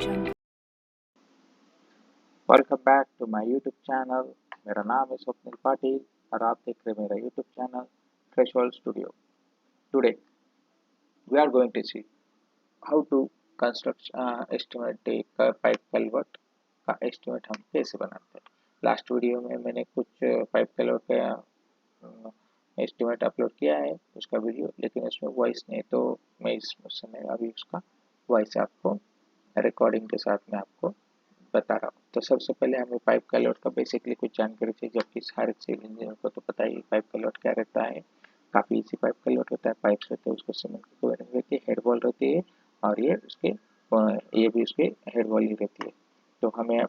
jungle. Welcome back to my YouTube channel. मेरा नाम है स्वप्निल पाटिल और आप देख रहे हैं मेरा YouTube channel Threshold Studio. Today we are going to see how to construct estimate pipe culvert का एस्टिमेट हम कैसे बनाते हैं। लास्ट वीडियो में मैंने कुछ पाइप कलवर्ट का एस्टिमेट अपलोड किया है उसका वीडियो, लेकिन उसमें वॉइस नहीं, तो मैं इस समय अभी उसका वॉइस आपको रिकॉर्डिंग के साथ में आपको बता रहा हूँ। तो सबसे पहले हमें पाइप कलवर्ट का बेसिकली कुछ जानकारी चाहिए, जबकि हर सिविल इंजीनियर को तो पता ही पाइप कलवर्ट क्या रहता है। काफ़ी इजी पाइप कलवर्ट होता है। पाइप्स रहते हैं, उसको सीमेंट की कवरिंग रहती है, हेड वॉल रहती है और ये भी उसके हेड वॉल ही रहती है। तो हमें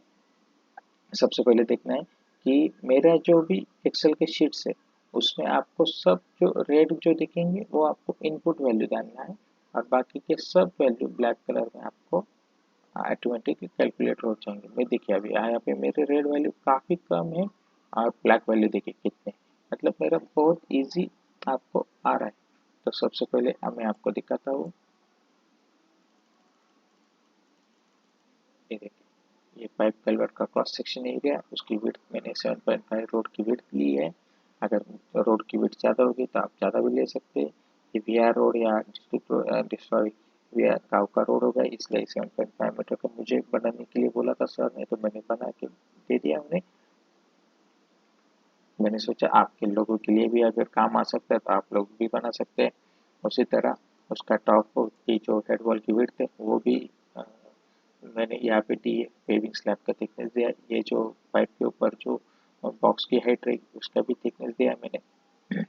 सबसे पहले देखना है कि मेरा जो भी एक्सेल के शीट्स है उसमें आपको सब जो रेड जो दिखेंगे वो आपको इनपुट वैल्यू डालना है और बाकी के सब वैल्यू ब्लैक कलर में आपको ऑटोमेटिक कैलकुलेटर हो जाएंगे। मैं देखिए अभी यहाँ पे मेरे रेड वैल्यू काफ़ी कम है और ब्लैक वैल्यू देखिए कितने, मतलब मेरा बहुत इजी आपको आ रहा है। तो सबसे पहले मैं आपको दिखाता हूँ। ये देखिए, ये पाइप कलवर्ट का क्रॉस सेक्शन एरिया, उसकी विड्थ मैंने 7.5 रोड की विड्थ ली है। अगर रोड की विड्थ ज़्यादा होगी तो आप ज़्यादा भी ले सकते हैं। ये VR रोड या डिस्ट्रिक्ट VR गाँव का रोड होगा, इसलिए 7.5 मीटर का मुझे बनाने के लिए बोला था सर ने, तो मैंने बना के दे दिया उन्हें। मैंने सोचा आपके लोगों के लिए भी अगर काम आ सकता है तो आप लोग भी बना सकते हैं। उसी तरह उसका टॉप की जो हेड वॉल की विड्थ है वो भी मैंने यहाँ पे दी है। पेविंग स्लैब का थिकनेस दिया, ये जो पाइप के ऊपर जो बॉक्स की हाइट रहेगी उसका भी थिकनेस दिया मैंने।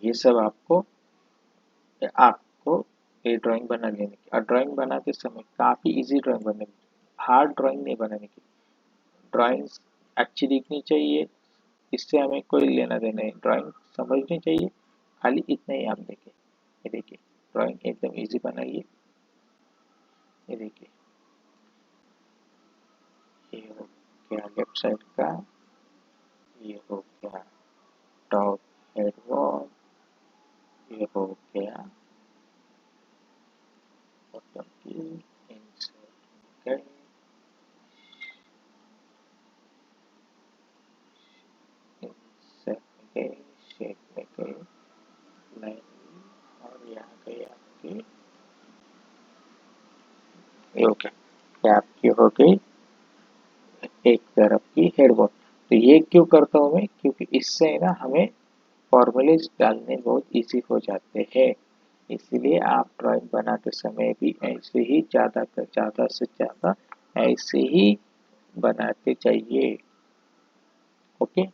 ये सब आपको ये ड्राइंग बना लेने की, और ड्राइंग बनाते समय काफ़ी इजी ड्राइंग बनने की, हार्ड ड्राइंग नहीं बनाने की। ड्राइंग्स अच्छी दिखनी चाहिए, इससे हमें कोई लेना देना नहीं, ड्राइंग समझनी चाहिए, खाली इतना ही आप देखें। ये देखिए ड्राइंग एकदम इजी बनाइए। ये देखिए ये हो गया लेफ्ट साइड का, ये हो गया टॉप हेड वॉल, ये हो गया बॉटम की इंसर्ट गए, इंसर्ट गए, शेप में गए, लाइन, और यहाँ गए आपके, ये हो गया, ये आपकी हो गई एक तरफ की हेड वॉल। तो ये क्यों करता हूँ मैं, क्योंकि इससे ना हमें फॉर्मूलेज डालने बहुत इजी हो जाते हैं। इसलिए आप ड्राइंग बनाते समय भी ऐसे ही ज़्यादा से ज़्यादा ऐसे ही बनाते जाइए। ओके,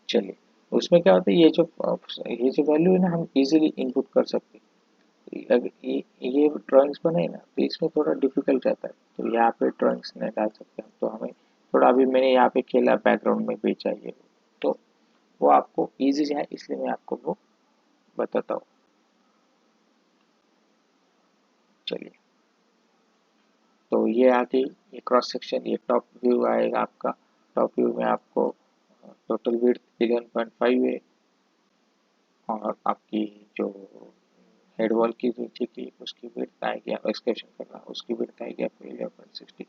चलिए उसमें क्या होता है, ये जो वैल्यू है ना हम इजीली इनपुट कर सकते हैं। अगर ये ड्राइंग्स बनाए ना तो इसमें थोड़ा डिफिकल्ट रहता है, तो यहाँ पे ड्राइंग्स नहीं डाल सकते हम, तो हमें थोड़ा, अभी मैंने यहाँ पे खेला बैकग्राउंड में भी चाहिए, तो वो आपको ईजी है, इसलिए मैं आपको वो बताता हूँ। चलिए, तो ये आ गई ये क्रॉस सेक्शन, ये टॉप व्यू आएगा आपका। टॉप व्यू में आपको टोटल विड्थ 11.5 है और आपकी जो हेड वॉल की नीचे की उसकी विड्थ आएगी, एक्सकेवेशन करना उसकी विड्थ आएगी आपको 11.60।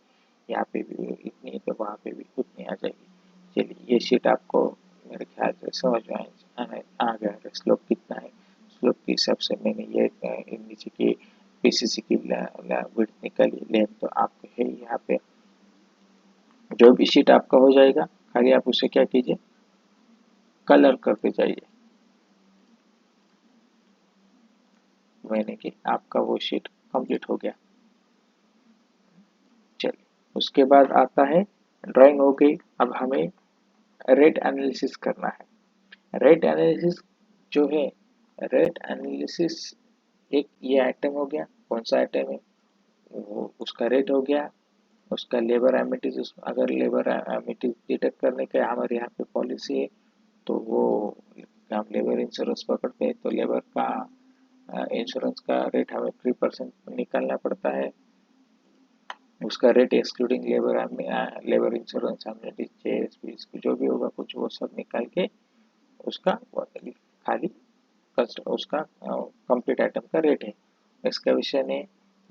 यहाँ पे भी इतनी है तो वहाँ पे भी उतनी आ जाएगी। चलिए, ये शीट आपको मेरे ख्याल से समझ में आ गया है स्लोप कितना है। स्लोप के हिसाब से मैंने ये नीचे की PCC की विड्थ निकाली, लेंथ तो आपको है यहाँ पे। जो भी शीट आपका हो जाएगा, खाली आप उसे क्या कीजिए, कलर करते जाइए। मैंने कि आपका वो शीट कंप्लीट हो गया। चलिए, उसके बाद आता है ड्राइंग हो गई, अब हमें रेट एनालिसिस करना है। रेट एनालिसिस जो है, रेट एनालिसिस एक ये आइटम हो गया, कौन सा आइटम है वो उसका रेट हो गया, उसका लेबर एमिटीज, अगर लेबर एमिटीज डिडक्ट करने का हमारे यहाँ पे पॉलिसी है तो वो हम लेबर इंश्योरेंस पकड़ते हैं, तो लेबर का इंश्योरेंस का रेट हमें 3% निकालना पड़ता है। उसका रेट एक्सक्लूडिंग लेबर इंश्योरेंस एमनिटी जो भी होगा कुछ वो सब निकाल के उसका खाली उसका कंप्लीट आइटम का रेट है। एक्सकवेशन है,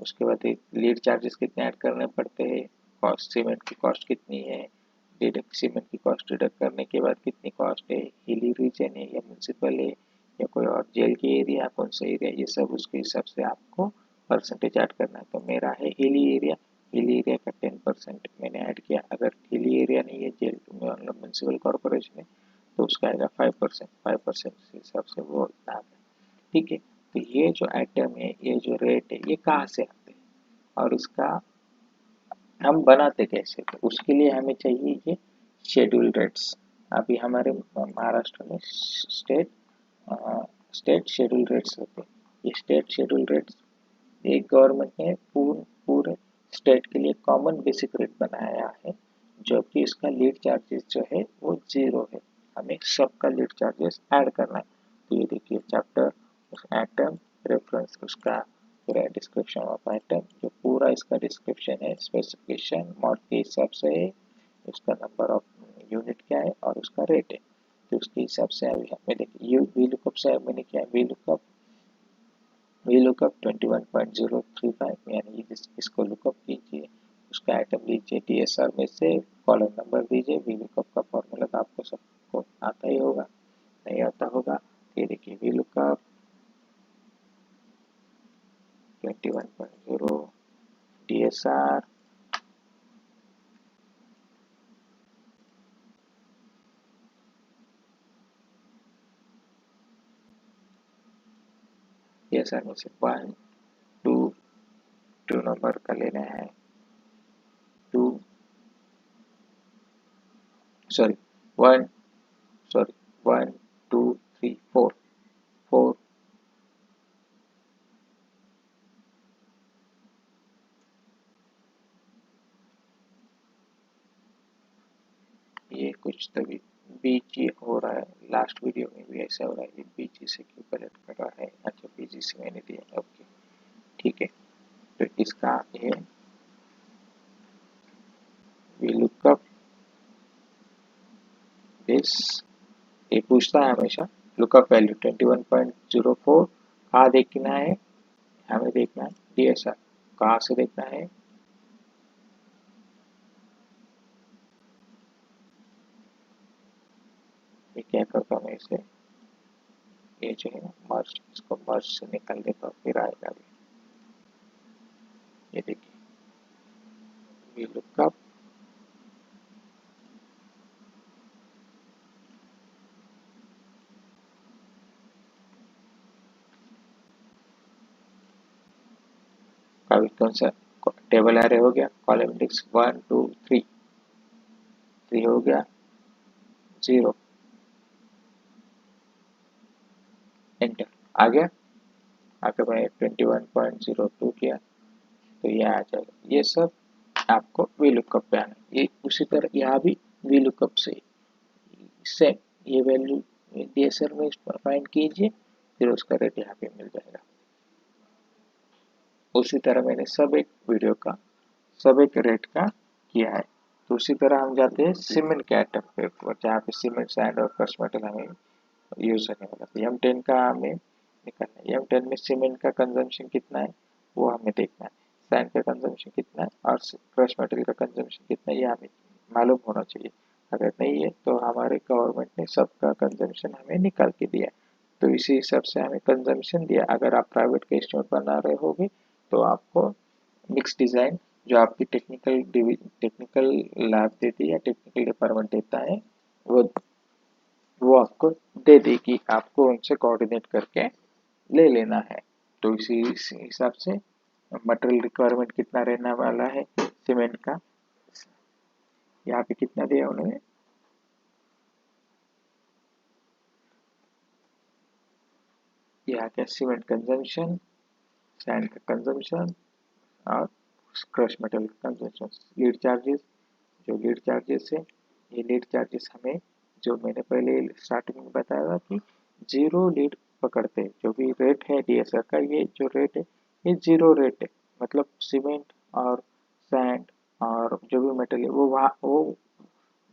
उसके बाद लीड चार्जेस कितने ऐड करने पड़ते हैं, कॉस्ट सीमेंट की कॉस्ट कितनी है, डिडक्ट सीमेंट की कॉस्ट डिडक्ट करने के बाद कितनी कॉस्ट है, हिली रीजन है या म्यूनसिपल है या कोई और जेल की एरिया, कौन सा एरिया, ये सब उसके हिसाब से आपको परसेंटेज ऐड करना है। तो मेरा है हिली एरिया, हिली एरिया का 10% मैंने ऐड किया। अगर हिली एरिया नहीं है, जेल मतलब म्यूनसिपल कॉर्पोरेशन है, तो उसका आएगा 5%, 5% के हिसाब से वो इतना आता है। ठीक है, तो ये जो आइटम है, ये जो रेट है, ये कहाँ से आते हैं और इसका हम बनाते कैसे, तो उसके लिए हमें चाहिए ये शेड्यूल रेट्स। अभी हमारे महाराष्ट्र में स्टेट शेड्यूल रेट्स होते हैं। ये स्टेट शेड्यूल रेट्स एक गवर्नमेंट ने पूरे स्टेट के लिए कॉमन बेसिक रेट बनाया है, जो कि इसका लीड चार्जेस जो है वो 0 है। हमें सबका लीड चार्जेस ऐड करना है। तो ये देखिए चैप्टर, आइटम, रेफरेंस, उसका पूरा डिस्क्रिप्शन ऑफ आइटम, जो पूरा इसका डिस्क्रिप्शन है, स्पेसिफिकेशन मॉड के हिसाब से है, उसका नंबर ऑफ यूनिट क्या है और उसका रेट है। तो उसके हिसाब से अभी हमें देखिए यू वी लुकअप से मैंने क्या वी लुकअप 21.035 यानी इसको लुकअप कीजिए, उसका आइटम लीजिए, डीएसआर में से कॉलम नंबर दीजिए। वी लुकअप का फॉर्मूला तो आपको सबको आता ही होगा, नहीं आता होगा। ये देखिए वी लुकअप 21.0 डीएसआर डीएसआर में से 2 नंबर का लेना है, 2 सॉरी 1 सॉरी 1 2 3 4 4 ये कुछ तभी बीच ही हो रहा है, लास्ट वीडियो में भी ऐसा हो रहा है, बीच से क्यों कलेक्ट कर रहा है। अच्छा बीजी से मैंने दिया, ओके ठीक है। तो इसका ये वी लुकअप दिस, ये पूछता है हमेशा लुकअप वैल्यू 21.04 कहाँ देखना है, हमें देखना है डीएसआर, कहाँ से देखना है, ये क्या करता हूँ मैं इसे, ये जो है मर्ज, इसको मर्ज से निकाल देता हूँ, फिर आएगा भी। ये देखिए वी लुकअप का कौन सा टेबल एरे हो गया, कॉलम इंडेक्स 1 2 3 3 हो गया 0, एंटर आ गया। अगर मैं 21.02 किया तो ये आ जाएगा। ये सब आपको वी लुकअप पे आना है। ये उसी तरह यहाँ भी वी लुकअप से सेम ये वैल्यू डीएसआर में फाइंड कीजिए, फिर उसका रेट यहाँ पे मिल जाएगा। उसी तरह मैंने सब एक रेट का किया है। तो उसी तरह हम जाते हैं सीमेंट के आइटम पे, जहाँ पे सीमेंट सैंड और क्रश मेटल हमें यूज करने वाला। तो M10 का हमें निकालना है, M10 में सीमेंट का कंजम्पशन कितना है वो हमें देखना है, सैंड का कंजम्पशन कितना है और क्रश मेटल का कंजम्पशन कितना है ये हमें मालूम होना चाहिए। अगर नहीं है तो हमारे गवर्नमेंट ने सबका कंजम्पशन हमें निकाल के दिया, तो इसी हिसाब से हमें कंजम्पशन दिया। अगर आप प्राइवेट का एस्टिमेट बना रहे होगे तो आपको मिक्स डिज़ाइन जो आपकी टेक्निकल लैब देती है या टेक्निकल डिपार्टमेंट देता है वो आपको दे देगी, आपको उनसे कोऑर्डिनेट करके ले लेना है। तो इसी हिसाब से मटेरियल रिक्वायरमेंट कितना रहने वाला है सीमेंट का, यहाँ पे कितना दिया उन्होंने, यहाँ क्या सीमेंट कंजम्पशन, सैंड का कंजम्पशन और क्रश मेटल का कंजम्पशन, लीड चार्जेस, जो लीड चार्जेस है, ये लीड चार्जेस हमें जो मैंने पहले स्टार्टिंग में बताया था कि 0 लीड पकड़ते हैं। जो भी रेट है डीएसआर का, ये जो रेट है ये 0 रेट है, मतलब सीमेंट और सैंड और जो भी मेटल है वो वहाँ वो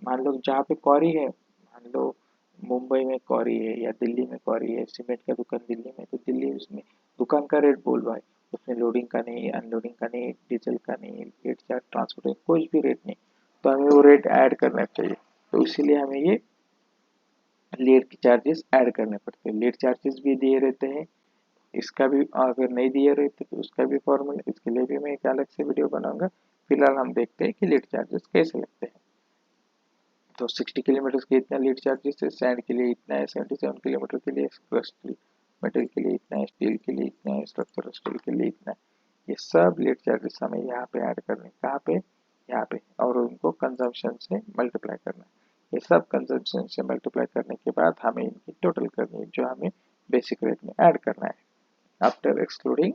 मान लो जहाँ पे क्वारी है, मान लो मुंबई में क्वारी है या दिल्ली में क्वारी है, सीमेंट का दुकान दिल्ली में, तो दिल्ली उसमें दुकान का रेट बोल रहा है, उसमें लोडिंग का नहीं, अनलोडिंग का नहीं, डीजल का नहीं, गेट चार्ज, ट्रांसपोर्ट कुछ भी रेट नहीं, तो हमें वो रेट ऐड करना चाहिए। तो इसीलिए हमें ये लेट के चार्जेस ऐड करने पड़ते हैं। लेट चार्जेस भी दिए रहते हैं, इसका भी अगर नहीं दिए रहते तो उसका भी फॉर्मूला, इसके लिए भी मैं एक अलग से वीडियो बनाऊंगा। फिलहाल हम देखते हैं कि लेट चार्जेस कैसे लगते हैं। तो 60 किलोमीटर के इतना लीड चार्जेस है, सैंड के लिए इतना है, 77 किलोमीटर के लिए, स्ट्रक्चरल मेटल के लिए इतना है, स्टील के लिए इतना है, स्ट्रक्चरल स्टील के लिए इतना है। ये सब लीड चार्जेस हमें यहाँ पे ऐड करने, कहाँ पे, यहाँ पे, और उनको कंजम्पशन से मल्टीप्लाई करना है। ये सब कंजम्पशन से मल्टीप्लाई करने के बाद हमें इनकी टोटल करनी है, जो हमें बेसिक रेट में ऐड करना है आफ्टर एक्सक्लूडिंग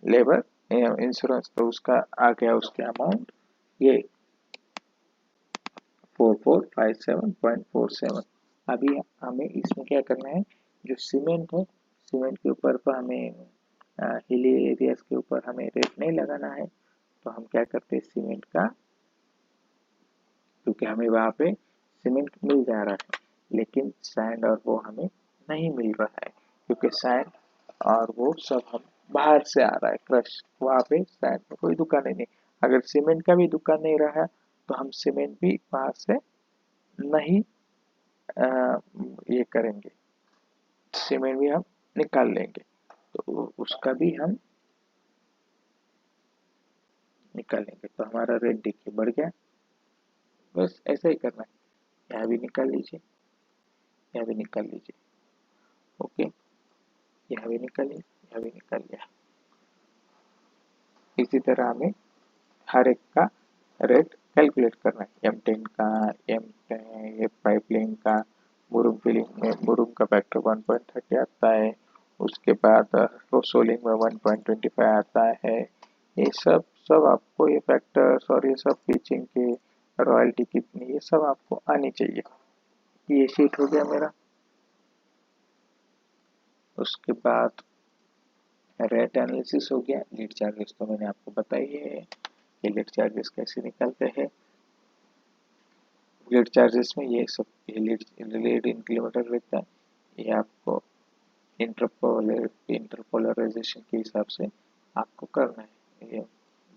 लेबर इंश्योरेंस। तो उसका आ गया उसके अमाउंट ये 4457.47। अभी हमें इसमें क्या करना है, जो सीमेंट है, सीमेंट के ऊपर पर हमें हिली एरियाज के ऊपर हमें रेट नहीं लगाना है। तो हम क्या करते हैं, सीमेंट का, क्योंकि हमें वहाँ पे सीमेंट मिल जा रहा है, लेकिन सैंड और वो हमें नहीं मिल रहा है, क्योंकि सैंड और वो सब हम बाहर से आ रहा है क्रश, वहाँ पे सैंड में कोई दुकान नहीं। अगर सीमेंट का भी दुकान नहीं रहा तो हम सीमेंट भी वहाँ से नहीं ये करेंगे, सीमेंट भी हम निकाल लेंगे। तो उसका भी हम निकालेंगे, तो हमारा रेट देखिए बढ़ गया। बस ऐसा ही करना है, यहाँ भी निकाल लीजिए, यहाँ भी निकाल लीजिए, ओके, यहाँ भी निकालिए, यहाँ भी निकाल लिया। इसी तरह हमें हर एक का रेट कैलकुलेट करना है, M10 का, M10 पाइपलाइन का, मुरुम फिलिंग में मुरुम का फैक्टर 1.30 आता है, उसके बाद रोसोलिंग में 1.25 आता है। ये सब सब आपको ये फैक्टर्स और ये सब पिचिंग के रॉयल्टी कितनी, ये सब आपको आनी चाहिए। ये शीट हो गया मेरा। उसके बाद रेट एनालिसिस हो गया। लीड चार्जेस तो मैंने आपको बताई है कि लीड चार्जेस कैसे निकलते हैं। लीड चार्जेस में ये सब लीड इन किलोमीटर रहता है, ये आपको इंटरपोलराइजेशन के हिसाब से आपको करना है। ये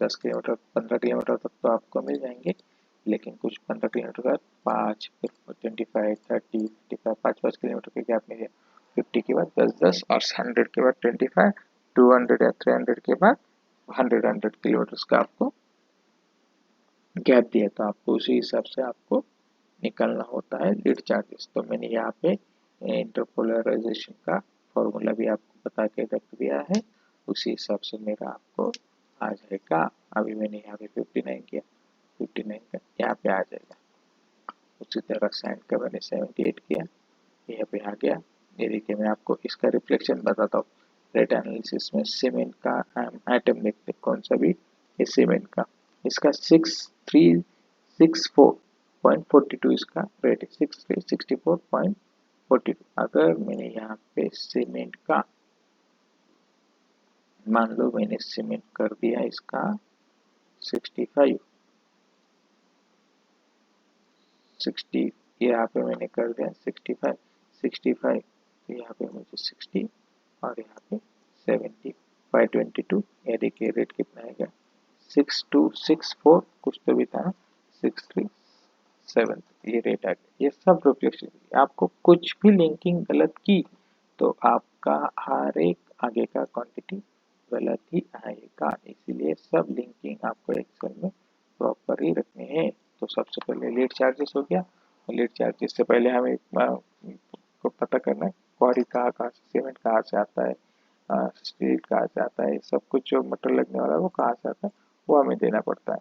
10 किलोमीटर 15 किलोमीटर तक तो आपको मिल जाएंगे, लेकिन कुछ 15 किलोमीटर बाद 5, फिर 25, 30, 55, 5-5 किलोमीटर के गैप में 50 के बाद 10-10 और 100 के बाद 25, 200 या 300 के बाद 100 किलोमीटर का आपको गैप दिया, तो आपको उसी हिसाब से आपको निकालना होता है लीड चार्जेस। तो मैंने यहाँ पे इंटरपोलराइजेशन का फॉर्मूला भी आपको बता के रख दिया है, उसी हिसाब से मेरा आपको आ जाएगा। अभी मैंने यहाँ पे 59 किया, 59 का यहाँ पे आ जाएगा। उसी तरह सैंड का मैंने 78 किया, यहाँ पे आ गया। ये देखिए, मैं आपको इसका रिफ्लेक्शन बताता हूँ। रेट एनालिसिस में सीमेंट का आइटम देखते कौन सा भी, ये सीमेंट का, इसका 6364.42 इसका रेट है, 6364.42। अगर मैंने यहाँ पे सीमेंट का, मान लो मैंने सीमेंट कर दिया इसका 65, 60, यहाँ पे मैंने कर दिया 65, 65, तो यहाँ पे मुझे 60 और यहाँ पे 70, 522। ये देखिए रेट कितना आएगा, 6264 कुछ तो भी था ना, 637, ये रेट आ गया। ये सब रिफ्लेक्शन, आपको कुछ भी लिंकिंग गलत की तो आपका हर एक आगे का क्वांटिटी गलत ही आएगा, इसीलिए सब लिंकिंग आपको एक्सेल में प्रॉपर ही रखने हैं। तो सबसे पहले लेट चार्जेस हो गया, लेट चार्जेस से पहले हमें को पता करना है क्वारी कहाँ कहाँ से, सीमेंट कहाँ से आता है, स्टील कहाँ से आता है, सब कुछ जो मटेरियल लगने वाला है वो कहाँ से आता है, वो हमें देना पड़ता है।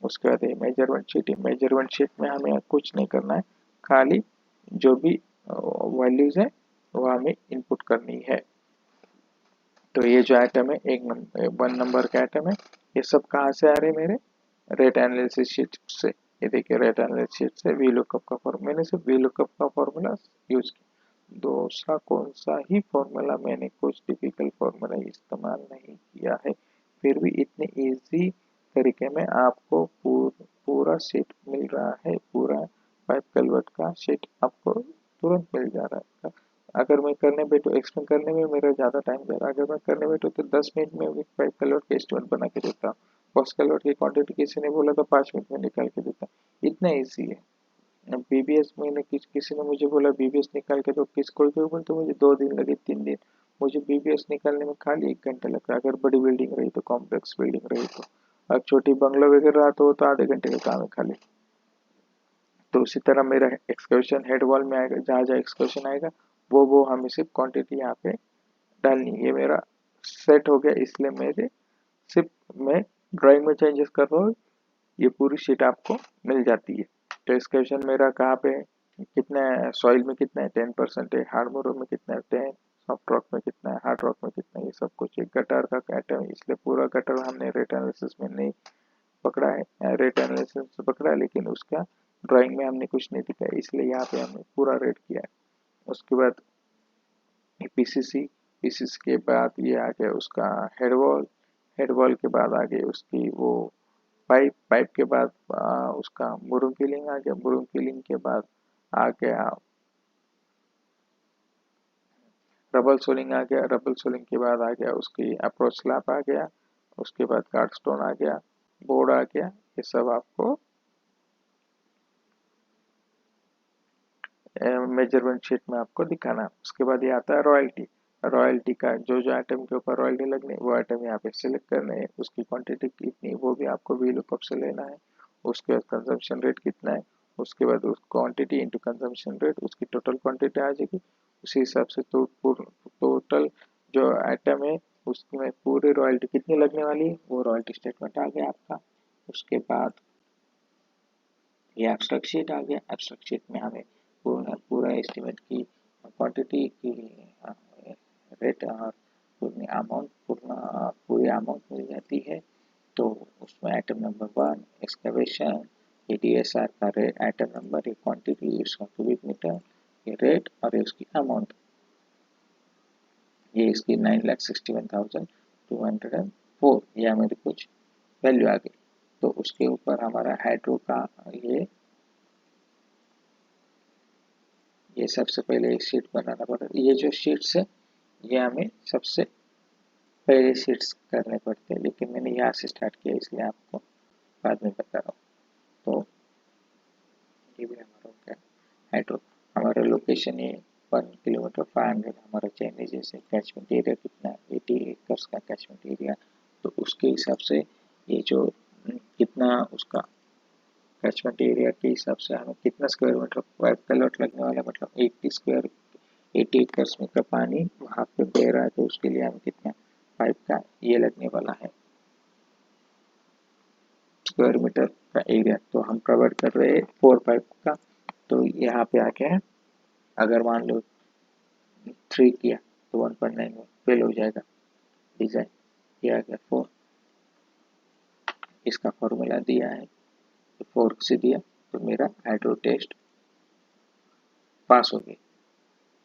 उसके बाद ये मेजरमेंट शीट है, मेजरमेंट शीट में हमें कुछ नहीं करना है, खाली जो भी वैल्यूज है वो हमें इनपुट करनी है। तो ये जो आइटम है, 1 नंबर का आइटम है, ये सब कहाँ से आ रहे हैं मेरे रेट एनालिसिस शीट से। ये देखिए रेट एनालिसिस शीट से वी लुकअप का फॉर्मूला, मैंने सिर्फ वी लुकअप का फॉर्मूला यूज किया, दूसरा कौन सा ही फॉर्मूला, मैंने कुछ डिफिकल्ट फॉर्मूला इस्तेमाल नहीं किया है। फिर भी इतने इजी तरीके में आपको पूरा शीट मिल रहा है, पूरा पाइप कलवर्ट का शीट आपको तुरंत मिल जा रहा है। अगर मैं करने बैठूँ एक्सप्लेन करने में मेरा ज़्यादा टाइम जा रहा है, अगर मैं करने बैठूँ तो 10 मिनट में एक 5 किलो का एस्टिमेट बना के देता हूँ। 5 किलो की क्वांटिटी किसी ने बोला तो 5 मिनट में निकाल के देता हूँ, इतना ईजी है। बीबीएस मैंने किसी ने मुझे बोला बीबीएस निकाल के, तो कोई कोई बोलते मुझे 2 दिन लगे 3 दिन, मुझे बीबीएस निकालने में खाली 1 घंटा लगता है। अगर बड़ी बिल्डिंग रही तो, कॉम्प्लेक्स बिल्डिंग रही तो, अब छोटी बंगलो वगैरह तो आधे घंटे का काम है खाली। तो उसी तरह मेरा एक्सकर्शन हेड वॉल में आएगा, जहाँ जहाँ एक्सकर्शन आएगा वो हमें सिर्फ क्वांटिटी यहाँ पे डालनी है। ये मेरा सेट हो गया, इसलिए मेरे सिर्फ मैं ड्राइंग में चेंजेस कर रहा हूँ, ये पूरी शीट आपको मिल जाती है। तो एक्सकर्शन मेरा कहाँ पे है, कितना है, सॉइल में कितना है 10% है, हार्ड मोरो में कितना है 10, सॉफ्ट रॉक में कितना है, हार्ड रॉक में कितना है, ये सब कुछ एक गटर का आइटम है, इसलिए पूरा गटर हमने रेट एनालिसिस में नहीं पकड़ा है। रेट एनालिसिस पकड़ा है लेकिन उसका ड्राइंग में हमने कुछ नहीं दिखाया, इसलिए यहाँ पे हमने पूरा रेट किया है। उसके बाद पीसीसी, पीसीसी के बाद ये आ गया उसका हेड वॉल, हेड वॉल के बाद आ गई उसकी वो पाइप, पाइप के बाद उसका मुरुम फिलिंग आ गया, मुरुम फिलिंग के बाद आ गया रबल सोलिंग आ गया, रबल सोलिंग के बाद आ गया उसकी अप्रोच स्लैब आ गया, उसके बाद गार्ड स्टोन आ गया, बोर्ड आ गया। ये सब आपको मेजरमेंट शीट में आपको दिखाना है। उसके बाद ये आता है रॉयल्टी, रॉयल्टी का जो जो आइटम के ऊपर रॉयल्टी लगनी है वो आइटम यहाँ पे सिलेक्ट करने है, उसकी क्वांटिटी कितनी वो भी आपको वी लुकअप से लेना है। उसके बाद कंजम्पशन रेट कितना है, उसके बाद उस क्वांटिटी इंटू कंजम्पशन रेट, उसकी टोटल क्वांटिटी आ जाएगी। उसी हिसाब से तो टोटल जो आइटम है उसमें पूरी रॉयल्टी कितनी लगने वाली है वो रॉयल्टी स्टेटमेंट आ गया आपका। उसके बाद ये एब्स्ट्रैक्ट शीट आ गया, एब्स्ट्रैक्ट शीट में हमें पूरा एस्टिमेट की क्वांटिटी की रेट और पूरी अमाउंट मिल जाती है। तो उसमें आइटम नंबर 1 एक्सकवेशन, ये डीएसआर का रेट, आइटम नंबर, ये क्वांटिटी, इसका क्यूबिक मीटर, ये रेट और ये उसकी अमाउंट, ये इसकी 9,61,204, ये हमारी कुछ वैल्यू आ गई। तो उसके ऊपर हमारा हाइड्रो का ये सबसे पहले एक शीट बनाना पड़ेगा। ये जो शीट्स है ये हमें सबसे पहले शीट्स करने पड़ते हैं, लेकिन मैंने यहाँ से स्टार्ट किया इसलिए आपको बाद में बता रहा हूँ। तो ये भी हमारा हो गया हाइड्रो। हमारा लोकेशन ये 1 किलोमीटर 500, हमारा चेन्नई जैसे कैचमेंट एरिया कितना है 80 एकर्स का कैचमेंट एरिया, तो उसके हिसाब से ये जो कितना उसका कैचमेंट एरिया के हिसाब से हमें कितना स्क्वायर मीटर पाइप का लॉट लगने वाला है, मतलब 80 एकर्स में का पानी वहाँ पे बह रहा है, तो उसके लिए हमें कितना पाइप का ये लगने वाला है स्क्वायर मीटर का एरिया। तो हम प्रोवाइड कर रहे हैं 4 पाइप का, तो यहाँ पे आके है अगर मान लो 3 किया तो 1.9 में फेल हो जाएगा डिजाइन। ये आ गया 4, इसका फॉर्मूला दिया है, 4 से दिया तो मेरा हाइड्रो टेस्ट पास हो गई।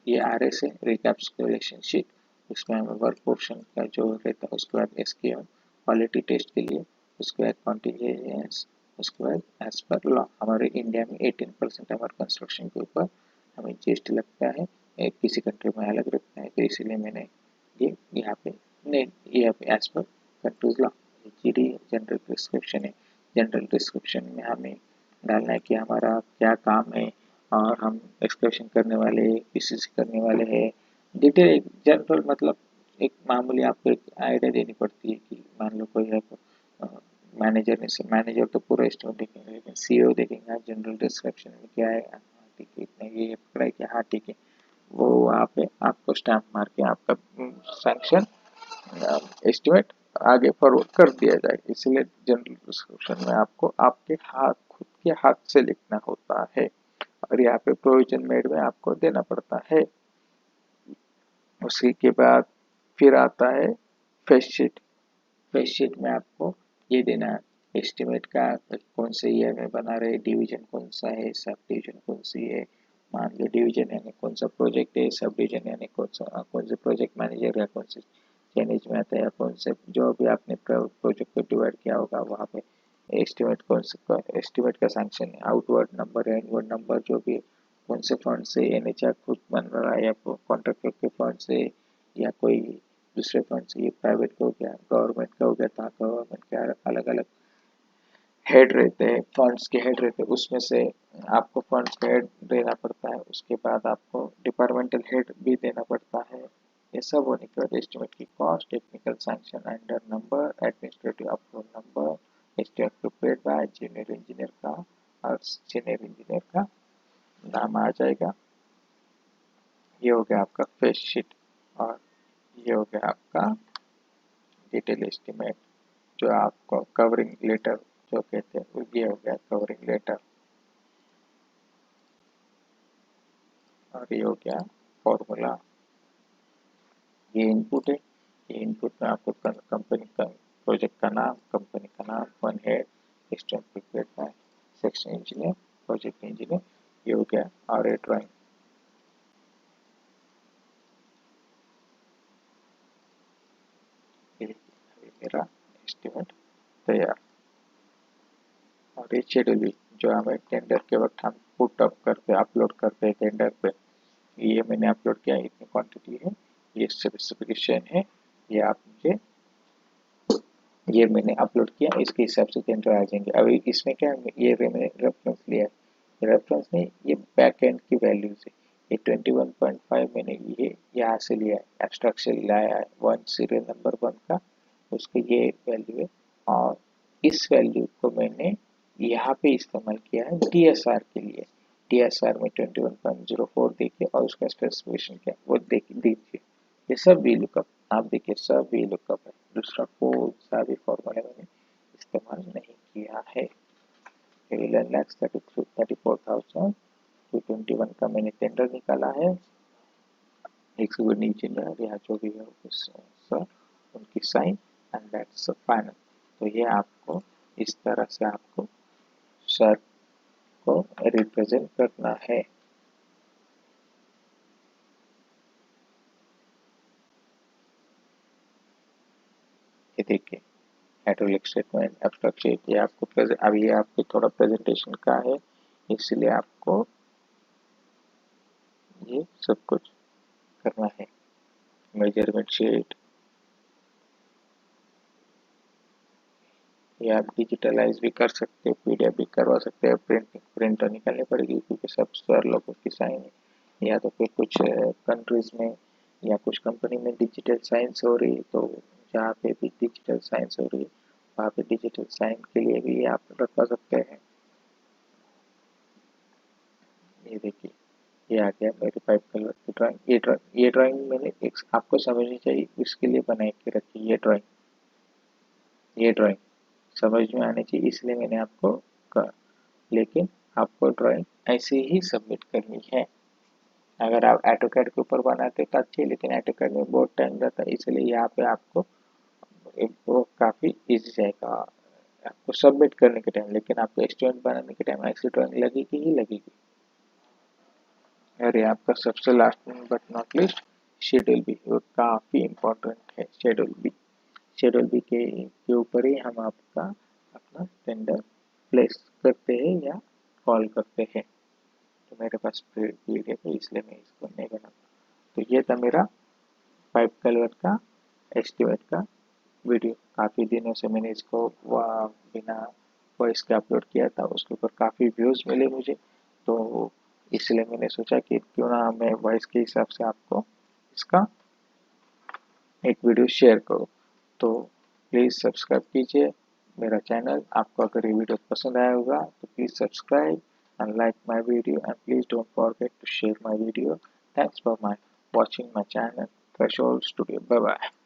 ये आर एस है रिकैप्सुलेशन शीट, उसमें हमें वर्क पोर्शन का जो रहता है उसके बाद एस के क्वालिटी टेस्ट के लिए, उसके बाद कॉन्टिजेंस, उसके बाद एज पर लॉ। हमारे इंडिया में 18% हमारे कंस्ट्रक्शन के ऊपर हमें जीएसटी लगता है, किसी कंट्री में अलग लगता है, तो इसीलिए मैंने ये यहाँ पे नहीं, यहाँ पे as per countries law G D general prescription है। जनरल प्रिस्क्रिप्शन में हमें डालना है कि हमारा क्या काम है और हम एक्सकर्शन करने वाले हैं, पीसीसी करने वाले हैं। डिटेल एक जनरल मतलब एक मामूली आपको एक आइडिया देनी पड़ती है कि मान लो कोई है मैनेजर ने से मैनेजर तो पूरा स्टोर देखेंगे लेकिन सीईओ देखेंगे जनरल डिस्क्रिप्शन में क्या है, हाँ ठीक है इतना ये पकड़ा है क्या, हाँ ठीक है, वो वहाँ पे आपको स्टैम्प मार के आपका सैंक्शन एस्टिमेट आगे फॉरवर्ड कर दिया जाएगा। इसलिए जनरल डिस्क्रिप्शन में आपको आपके हाथ खुद के हाथ से लिखना होता है और यहाँ पे प्रोविजन मेड में आपको देना पड़ता है। उसी के बाद फिर आता है फेस शीट। फेस शीट में आपको ये देना है एस्टिमेट का कौन से ईयर में बना रहे, डिवीजन कौन सा है, सब डिवीजन कौन सी है। मान लो डिवीजन यानी कौन सा प्रोजेक्ट है, सब डिवीजन यानी कौन से प्रोजेक्ट मैनेजर या कौन से चैनेज में आता है, या कौन से जो भी आपने प्रोजेक्ट को डिवाइड किया होगा वहाँ पे एस्टिमेट कौन सा एस्टिमेट का सैंक्शन है, आउटवर्ड नंबर है इनवर्ड नंबर जो भी कौन से फंड से एनएचआर खुद बन रहा है या कॉन्ट्रैक्टर के फंड से या कोई दूसरे फंड से, ये प्राइवेट का हो गया, गवर्नमेंट का हो गया, तो गवर्नमेंट के अलग अलग हेड रहते हैं, फंड्स के हेड रहते हैं, उसमें से आपको फंड्स का हेड देना पड़ता है, उसके बाद आपको डिपार्टमेंटल हेड भी देना पड़ता है। ये सब होने के बाद एस्टिमेट की cost, technical sanction under number, administrative approval number, estimate prepared by junior engineer का और सीनियर इंजीनियर का नाम आ जाएगा। ये हो गया आपका फेस शीट और ये हो गया आपका डिटेल एस्टिमेट, जो आपको कवरिंग लेटर जो कहते हैं, वो ये हो गया कवरिंग लेटर। और ये हो गया फॉर्मूला। ये इनपुट है, ये इनपुट में आपको कंपनी का प्रोजेक्ट का नाम, कंपनी का नाम, one head, estimate prepared by section engineer, project engineer. ये हो गया और ए ड्राइंग। मेरा एस्टिमेट तैयार। और ये शेड्यूल भी जो हमें टेंडर के वक्त हम पुट अप करते, अपलोड करते हैं टेंडर पे, ये मैंने अपलोड किया, इतनी क्वांटिटी है, ये स्पेसिफिकेशन है, ये आप मुझे, ये मैंने अपलोड किया, इसके हिसाब से टेंडर आ जाएंगे। अभी इसमें क्या है, ये मैंने रेफरेंस लिया है, रेफरेंस नहीं, ये बैक एंड की वैल्यू से, ये 21.5 मैंने ये यहाँ से लिया है, एब्स्ट्रैक्ट से लाया है, 1 सीरियल नंबर 1 का, उसकी ये वैल्यू है। और इस वैल्यू को मैंने यहाँ पे इस्तेमाल किया है डीएसआर के लिए, डीएसआर में 21.04 देखिए और उसका स्पेसिफिकेशन क्या वो देखिए, ये सब वी लुकअप, आप देखिए सब वी लुकअप है, दूसरा कोई सा भी फॉर्मूला मैंने इस्तेमाल नहीं किया है। 11,34,221 का मैंने टेंडर निकाला है, एग्जीक्यूटिव इंजीनियर या जो भी है सर, उनकी साइन एंड दैट्स फाइनल। तो ये आपको इस तरह से आपको सर को रिप्रेजेंट करना है। ये देखिए हाइड्रोलिक स्टेटमेंट, एब्स्ट्रैक्ट शीट, ये आपको प्रेजेंट, अभी ये आपको थोड़ा प्रेजेंटेशन का है, इसलिए आपको ये सब कुछ करना है। मेजरमेंट शीट, ये आप डिजिटलाइज भी कर सकते हो, पीडीएफ भी करवा सकते हैं, प्रिंट निकालनी पड़ेगी क्योंकि सब सर लोगों की साइन है, या तो फिर कुछ कंट्रीज में या कुछ कंपनी में डिजिटल साइंस हो रही है, तो जहाँ पे भी डिजिटल साइंस हो रही है वहाँ पे डिजिटल साइन के लिए भी आप रखवा सकते हैं। ये देखिए ये आ गया मेरे पाइप कलर की ड्राइंग। ये ड्राइंग मैंने एक आपको समझनी चाहिए, इसके लिए बना के रखी ये ड्राइंग, ये ड्राइंग समझ में आनी चाहिए, इसलिए मैंने आपको कहा। लेकिन आपको ड्राइंग ऐसे ही सबमिट करनी है। अगर आप ऑटोकैड के ऊपर बनाते तो अच्छी, लेकिन ऑटोकैड में बहुत टाइम जाता है, इसलिए यहाँ पे आपको वो काफ़ी इजी जाएगा आपको सबमिट करने के टाइम, लेकिन आपको एस्टिमेट बनाने के टाइम ऐसी ड्राइंग लगेगी ही लगेगी। अरे आपका सबसे लास्ट में but not least schedule B, वो काफ़ी इम्पोर्टेंट है। शेड्यूल बी के ऊपर ही हम आपका अपना टेंडर प्लेस करते हैं या कॉल करते हैं। तो मेरे पास पीडीएफ है इसलिए मैं इसको नहीं बना। तो ये था मेरा पाइप कलर का एस्टिमेट का वीडियो। काफ़ी दिनों से मैंने इसको बिना वॉइस के अपलोड किया था, उसके ऊपर काफ़ी व्यूज़ मिले मुझे, तो इसलिए मैंने सोचा कि क्यों ना मैं वॉइस के हिसाब से आपको इसका एक वीडियो शेयर करूँ। तो प्लीज़ सब्सक्राइब कीजिए मेरा चैनल। आपको अगर ये वीडियो पसंद आया होगा तो please subscribe and like my video, and please don't forget to share my video. Thanks for watching my channel Threshold Studio. Bye bye.